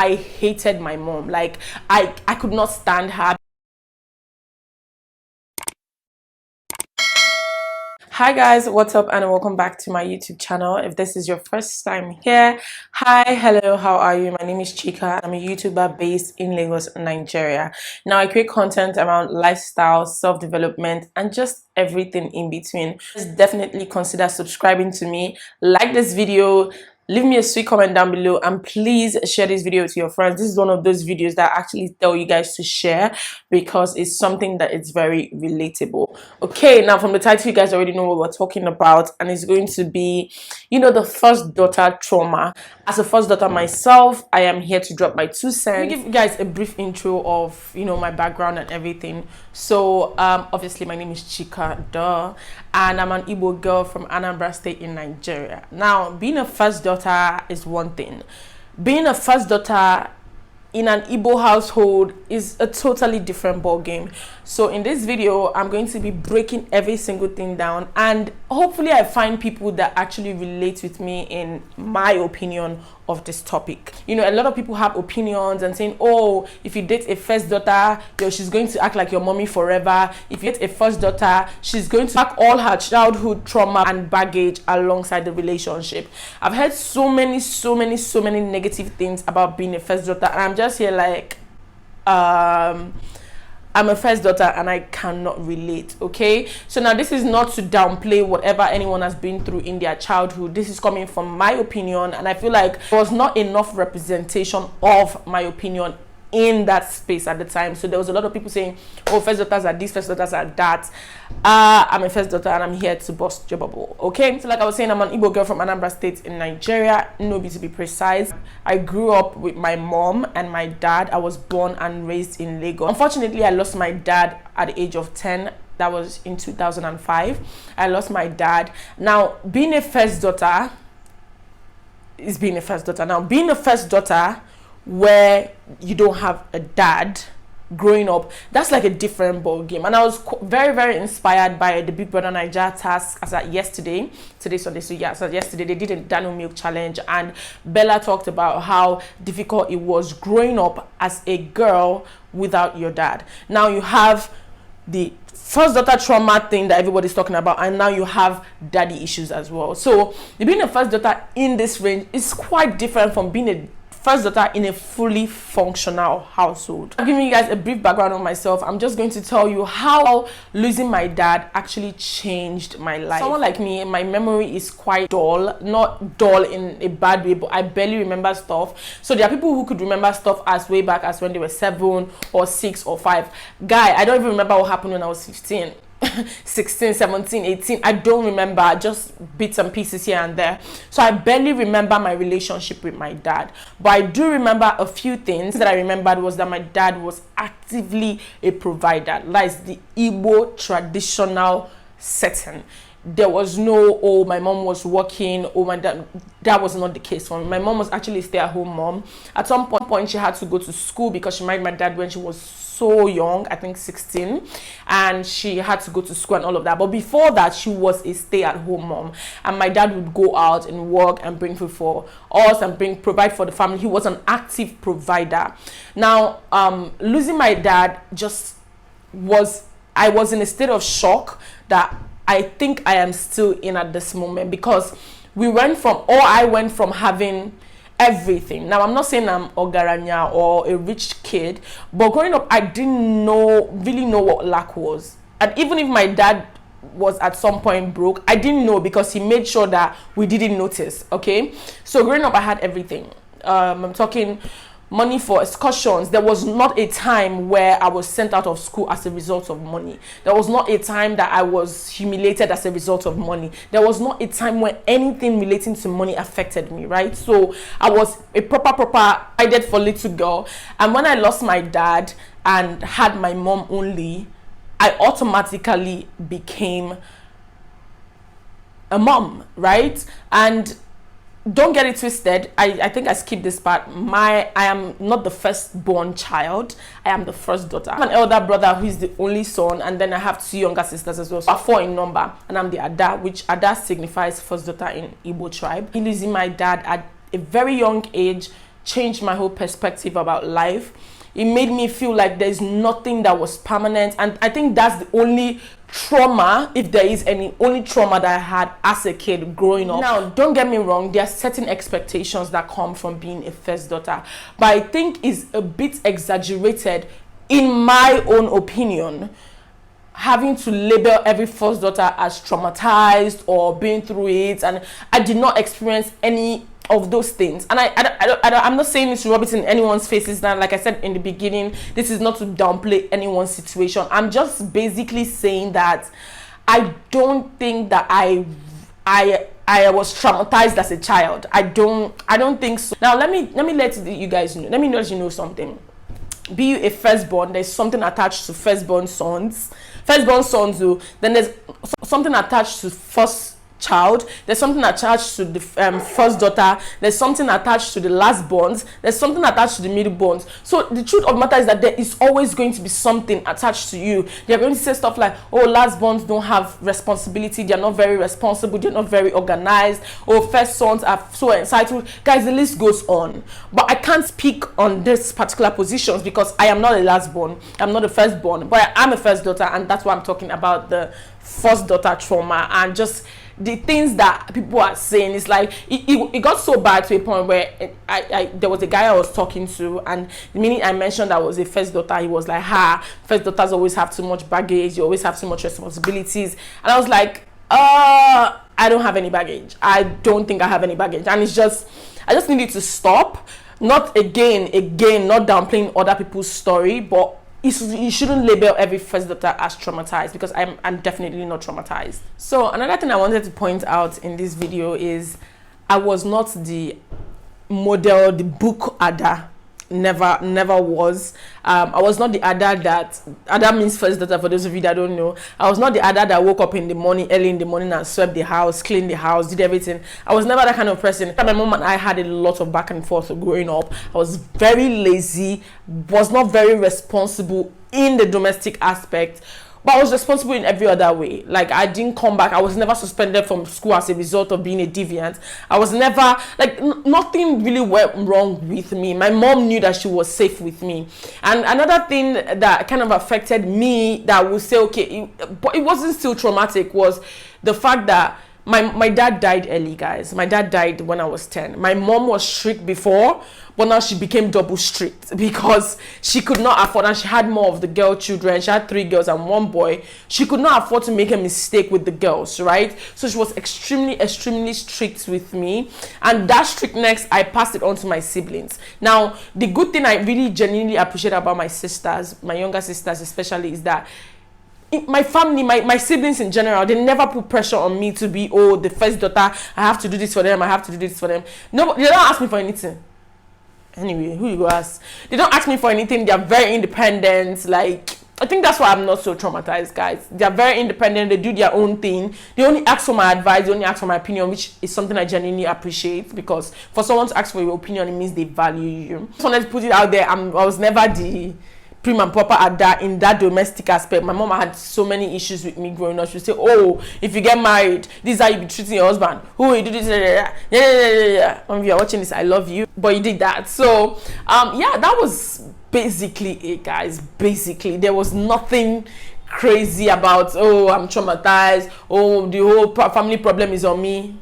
I hated my mom. Like, I could not stand her. Hi guys, what's up, and welcome back to my YouTube channel. If this is your first time here, hi, hello, how are you? My name is Chika. I'm a YouTuber based in Lagos, Nigeria. Now I create content around lifestyle, self-development, and just everything in between. Just definitely consider subscribing to me, like this video, leave me a sweet comment down below, and please share this video to your friends. This is one of those videos that I actually tell you guys to share because it's something that is very relatable. Okay, now from the title, you guys already know what we're talking about, and it's going to be, the first daughter trauma. As a first daughter myself, I am here to drop my 2 cents. Let me give you guys a brief intro of, my background and everything. So, obviously, my name is Chika, duh, and I'm an Igbo girl from Anambra State in Nigeria. Now, being a first daughter is one thing. Being a first daughter in an Igbo household is a totally different ball game. So in this video, I'm going to be breaking every single thing down, and hopefully I find people that actually relate with me in my opinion of this topic. A lot of people have opinions and saying, oh, if you date a first daughter, she's going to act like your mommy forever. If you date a first daughter, she's going to pack all her childhood trauma and baggage alongside the relationship. I've heard so many negative things about being a first daughter, and I'm just here like, I'm a first daughter and I cannot relate. Okay, so now this is not to downplay whatever anyone has been through in their childhood. This is coming from my opinion, and I feel like there was not enough representation of my opinion in that space at the time. So there was a lot of people saying, oh, first daughters are this, first daughters are that. I'm a first daughter and I'm here to bust your bubble. Okay, so like I was saying, I'm an Igbo girl from Anambra State in Nigeria, Nobi to be precise. I grew up with my mom and my dad. I was born and raised in Lagos. Unfortunately, I lost my dad at the age of 10. That was in 2005. I lost my dad. Now, being a first daughter is being a first daughter. Now, being a first daughter where you don't have a dad growing up, that's like a different ball game. And I was very inspired by the Big Brother Naija task as at yesterday. Today's Sunday, so yeah, so yesterday they did a Dano Milk challenge, and Bella talked about how difficult it was growing up as a girl without your dad. Now you have the first daughter trauma thing that everybody's talking about, and now you have daddy issues as well. So being a first daughter in this range is quite different from being a first daughter in a fully functional household. I'm giving you guys a brief background on myself. I'm just going to tell you how losing my dad actually changed my life. Someone like me, my memory is quite dull, not dull in a bad way, but I barely remember stuff. So there are people who could remember stuff as way back as when they were 7 or 6 or 5. Guy, I don't even remember what happened when I was 15. 16, 17, 18, I don't remember, just bits and pieces here and there. So I barely remember my relationship with my dad, but I do remember a few things. That I remembered was that my dad was actively a provider. That is the Igbo traditional setting. There was no, oh, my mom was working, oh, my dad. That was not the case for me. My mom was actually a stay-at-home mom. At some point she had to go to school because she married my dad when she was so young, I think 16, and she had to go to school and all of that. But before that, she was a stay-at-home mom, and my dad would go out and work and bring food for us and provide for the family. He was an active provider. Now, losing my dad I was in a state of shock that I think I am still in at this moment, because I went from having everything. Now, I'm not saying I'm Ogaranya or a rich kid, but growing up, I didn't really know what lack was. And even if my dad was at some point broke, I didn't know, because he made sure that we didn't notice. Okay, so growing up, I had everything. I'm talking money for excursions. There was not a time where I was sent out of school as a result of money. There was not a time that I was humiliated as a result of money. There was not a time when anything relating to money affected me, right? So I was a proper provided for little girl. And when I lost my dad and had my mom only, I automatically became a mom, right? And don't get it twisted. I think I skipped this part. I am not the firstborn child. I am the first daughter. I have an elder brother who is the only son, and then I have 2 younger sisters as well. So 4 in number, and I'm the Ada, which Ada signifies first daughter in Igbo tribe. Losing my dad at a very young age changed my whole perspective about life. It made me feel like there's nothing that was permanent, and I think that's the only trauma, if there is any, only trauma that I had as a kid growing up. Now, don't get me wrong, there are certain expectations that come from being a first daughter, but I think it's a bit exaggerated, in my own opinion, having to label every first daughter as traumatized or being through it. And I did not experience any of those things, and I'm not saying this to rub it in anyone's faces. That, like I said in the beginning, this is not to downplay anyone's situation. I'm just basically saying that I don't think that I was traumatized as a child. I don't think so. Now let me let you guys know. Let me let you know something. Be you a firstborn, there's something attached to firstborn sons. Then there's something attached to first child, there's something attached to the first daughter, there's something attached to the last borns, there's something attached to the middle borns. So the truth of the matter is that there is always going to be something attached to you. They're going to say stuff like, oh, last borns don't have responsibility, they're not very responsible, they're not very organized, oh, first sons are so entitled. Guys, the list goes on. But I can't speak on this particular positions because I am not a last born, I'm not a firstborn, but I am a first daughter, and that's why I'm talking about the first daughter trauma. And just the things that people are saying is like, it got so bad to a point where there was a guy I was talking to, and the minute I mentioned I was a first daughter, he was like, first daughters always have too much baggage, you always have too much responsibilities. And I was like, I don't have any baggage. I don't think I have any baggage. And it's just, I just needed to stop. Not again, not downplaying other people's story, but you shouldn't label every first daughter as traumatized, because I'm definitely not traumatized. So another thing I wanted to point out in this video is I was not the model, the book Ada. Never was. I was not the Ada means first daughter, for those of you that don't know. I was not the Ada that woke up in the morning, early in the morning, and swept the house, cleaned the house, did everything. I was never that kind of person. My mom and I had a lot of back and forth growing up. I was very lazy, was not very responsible in the domestic aspect, but I was responsible in every other way. Like, I didn't come back. I was never suspended from school as a result of being a deviant. I was never, like, nothing really went wrong with me. My mom knew that she was safe with me. And another thing that kind of affected me, that I would say, okay, but it wasn't still traumatic, was the fact that my dad died early, guys. My dad died when I was 10. My mom was strict before, but now she became double strict because she could not afford, and she had more of the girl children. She had 3 girls and 1 boy. She could not afford to make a mistake with the girls, right? So she was extremely strict with me, and that strictness, I passed it on to my siblings. Now, the good thing I really genuinely appreciate about my sisters, my younger sisters especially, is that my family, my siblings in general, they never put pressure on me to be, oh, the first daughter, I have to do this for them, I have to do this for them. No, they don't ask me for anything. Anyway, who you go ask? They don't ask me for anything. They are very independent. Like, I think that's why I'm not so traumatized, guys. They are very independent. They do their own thing. They only ask for my advice. They only ask for my opinion, which is something I genuinely appreciate, because for someone to ask for your opinion, it means they value you. Just wanted to put it out there. I was never the prim and proper at that, in that domestic aspect. My mom had so many issues with me growing up. She would say, oh, if you get married, this is how you be treating your husband. Who you do this? Yeah. If you're watching this, I love you, but you did that. So yeah, that was basically it, guys. Basically, there was nothing crazy about, oh, I'm traumatized, oh, the whole family problem is on me.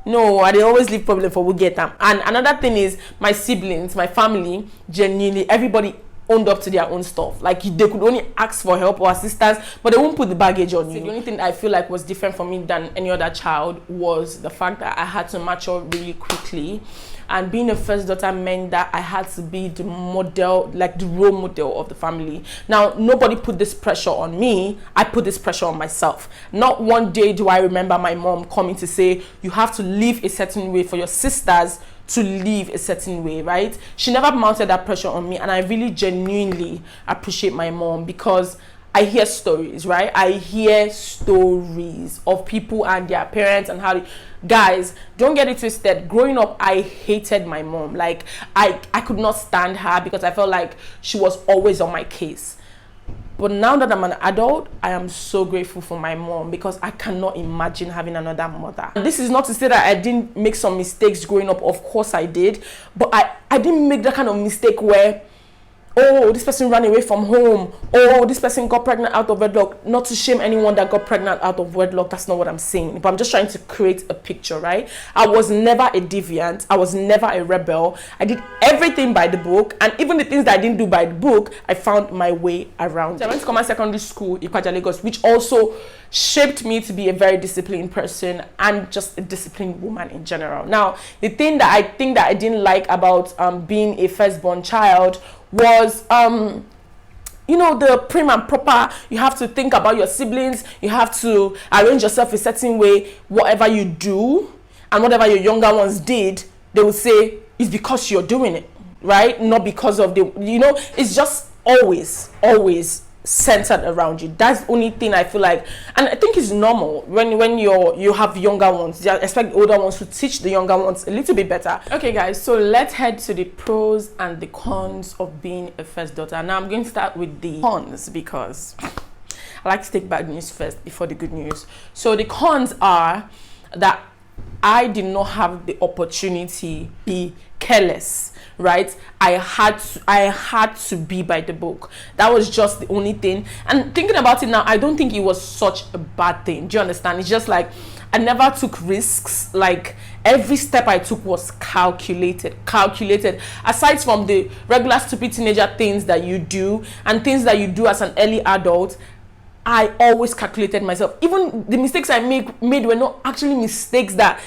No, I always leave problem for we get them. And another thing is, my siblings, my family, genuinely, everybody owned up to their own stuff. Like, they could only ask for help or assistance, but they won't put the baggage on you. The only thing I feel like was different for me than any other child was the fact that I had to mature really quickly. And being a first daughter meant that I had to be the model, like the role model of the family. Now, nobody put this pressure on me. I put this pressure on myself. Not one day do I remember my mom coming to say, you have to live a certain way for your sisters to live a certain way, right? She never mounted that pressure on me, and I really genuinely appreciate my mom, because I hear stories, right? I hear stories of people and their parents and how they, guys, don't get it twisted. Growing up, I hated my mom. Like, I could not stand her because I felt like she was always on my case. But now that I'm an adult, I am so grateful for my mom, because I cannot imagine having another mother. And this is not to say that I didn't make some mistakes growing up. Of course I did. But I didn't make that kind of mistake where, oh, this person ran away from home. Oh, this person got pregnant out of wedlock. Not to shame anyone that got pregnant out of wedlock. That's not what I'm saying. But I'm just trying to create a picture, right? I was never a deviant. I was never a rebel. I did everything by the book. And even the things that I didn't do by the book, I found my way around. So I went to Command Secondary School, Ikpaja, Lagos, which also shaped me to be a very disciplined person and just a disciplined woman in general. Now, the thing that I think that I didn't like about being a firstborn child was you know, the prim and proper. You have to think about your siblings, you have to arrange yourself a certain way. Whatever you do and whatever your younger ones did, they will say it's because you're doing it, right? Not because of the, you know, it's just always centered around you. That's the only thing I feel like, and I think it's normal when you have younger ones. You expect older ones to teach the younger ones a little bit better. Okay guys, so let's head to the pros and the cons of being a first daughter. Now I'm going to start with the cons, because I like to take bad news first before the good news. So the cons are that I did not have the opportunity to be careless, right? I had to be by the book. That was just the only thing. And thinking about it now, I don't think it was such a bad thing. Do you understand? It's just like I never took risks. Like every step I took was calculated. Aside from the regular stupid teenager things that you do and things that you do as an early adult, I always calculated myself. Even the mistakes I made were not actually mistakes that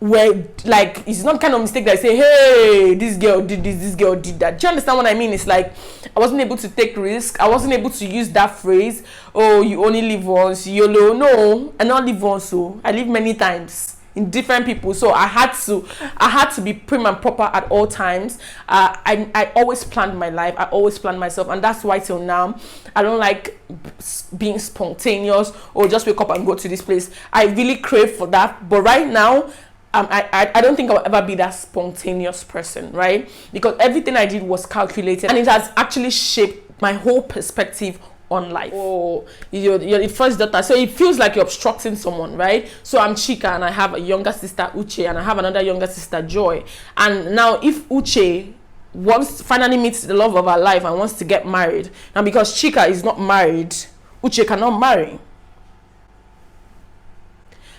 were like, it's not kind of mistake that I say, hey, this girl did this girl did that. Do you understand what I mean? It's like I wasn't able to take risk. I wasn't able to use that phrase, oh, you only live once, YOLO. No, I not live once, so I live many times in different people. So I had to be prim and proper at all times. I always planned my life. I always planned myself, and that's why till now I don't like being spontaneous or just wake up and go to this place. I really crave for that, but right now I don't think I'll ever be that spontaneous person, right? Because everything I did was calculated, and it has actually shaped my whole perspective on life. Oh, you're the first daughter, so it feels like you're obstructing someone, right? So I'm Chika, and I have a younger sister, Uche, and I have another younger sister, Joy. And now if Uche finally meets the love of her life and wants to get married, and because Chika is not married, Uche cannot marry.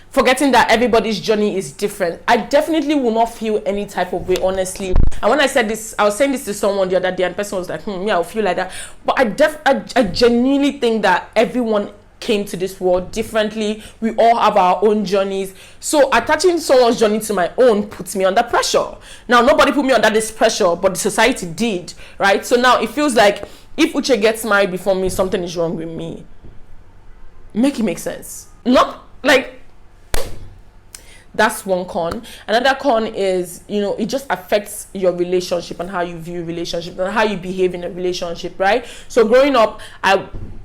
Forgetting that everybody's journey is different. I definitely will not feel any type of way, honestly. And when I said this, I was saying this to someone the other day, and the person was like, yeah, I'll feel like that. But I genuinely think that everyone came to this world differently. We all have our own journeys. So attaching someone's journey to my own puts me under pressure. Now, nobody put me under this pressure, but the society did, right? So now it feels like if Uche gets married before me, something is wrong with me. Make it make sense. Not like... That's one con. Another con is, you know, it just affects your relationship and how you view relationship and how you behave in a relationship, right? So growing up,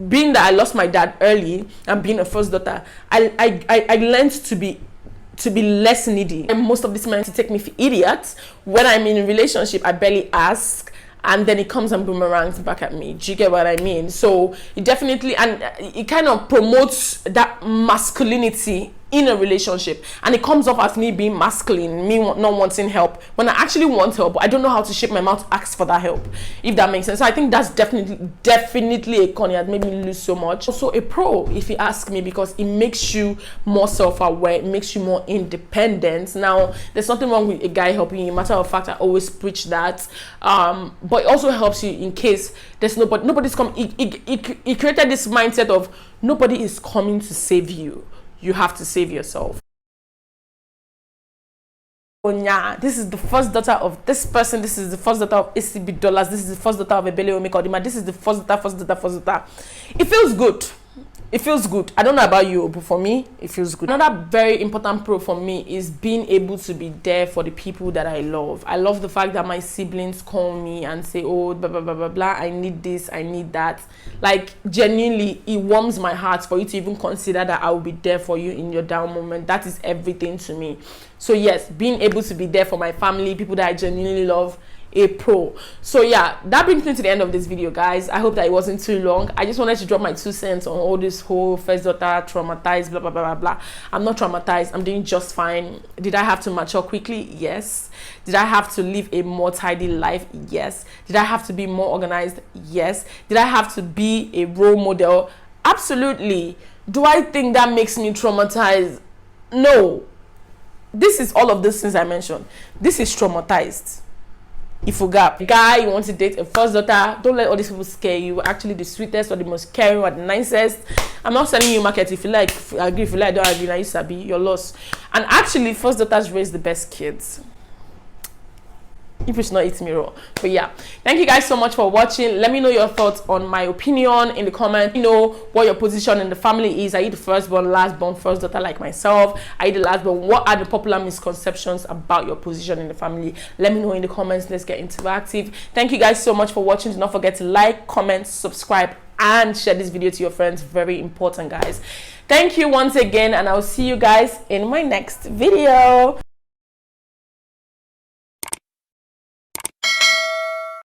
being that I lost my dad early and being a first daughter, I learned to be less needy. And most of this men to take me for idiots. When I'm in a relationship, I barely ask, and then it comes and boomerangs back at me. Do you get what I mean? So it definitely, and it kind of promotes that masculinity in a relationship, and it comes off as me being masculine, me not wanting help when I actually want help, but I don't know how to shape my mouth to ask for that help, if that makes sense. So I think that's definitely a con. It has made me lose so much. Also a pro, if you ask me, because it makes you more self-aware, it makes you more independent. Now, there's nothing wrong with a guy helping you. Matter of fact, I always preach that, but it also helps you in case there's nobody's coming. It created this mindset of nobody is coming to save you. You have to save yourself. Onya, this is the first daughter of this person. This is the first daughter of ACB Dollars. This is the first daughter of Ebele Omekodima. This is the first daughter. It feels good. It feels good. I don't know about you, but for me, it feels good. Another very important pro for me is being able to be there for the people that I love. I love the fact that my siblings call me and say, oh, blah, blah, blah, blah, blah. I need this, I need that. Like, genuinely, it warms my heart for you to even consider that I will be there for you in your down moment. That is everything to me. So yes, being able to be there for my family, people that I genuinely love, a pro. So yeah, that brings me to the end of this video, guys. I hope that it wasn't too long. I just wanted to drop my 2 cents on all this whole first daughter traumatized, blah blah blah blah blah. I'm not traumatized. I'm doing just fine. Did I have to mature quickly? Yes. Did I have to live a more tidy life? Yes. Did I have to be more organized? Yes. Did I have to be a role model? Absolutely. Do I think that makes me traumatized? No. This is all of those things I mentioned. This is traumatized. If you got a guy, you want to date a first daughter, don't let all these people scare you. We're actually the sweetest or the most caring or the nicest. I'm not selling you market. If you like, agree. If you like, don't agree. Now you sabi, your loss. And actually, first daughters raise the best kids. If it's not, eat me raw. But yeah, thank you guys so much for watching. Let me know your thoughts on my opinion in the comments. You know what your position in the family is. Are you the firstborn, lastborn, first daughter like myself? Are you the lastborn? What are the popular misconceptions about your position in the family? Let me know in the comments. Let's get interactive. Thank you guys so much for watching. Do not forget to like, comment, subscribe, and share this video to your friends. Very important, guys. Thank you once again, and I'll see you guys in my next video.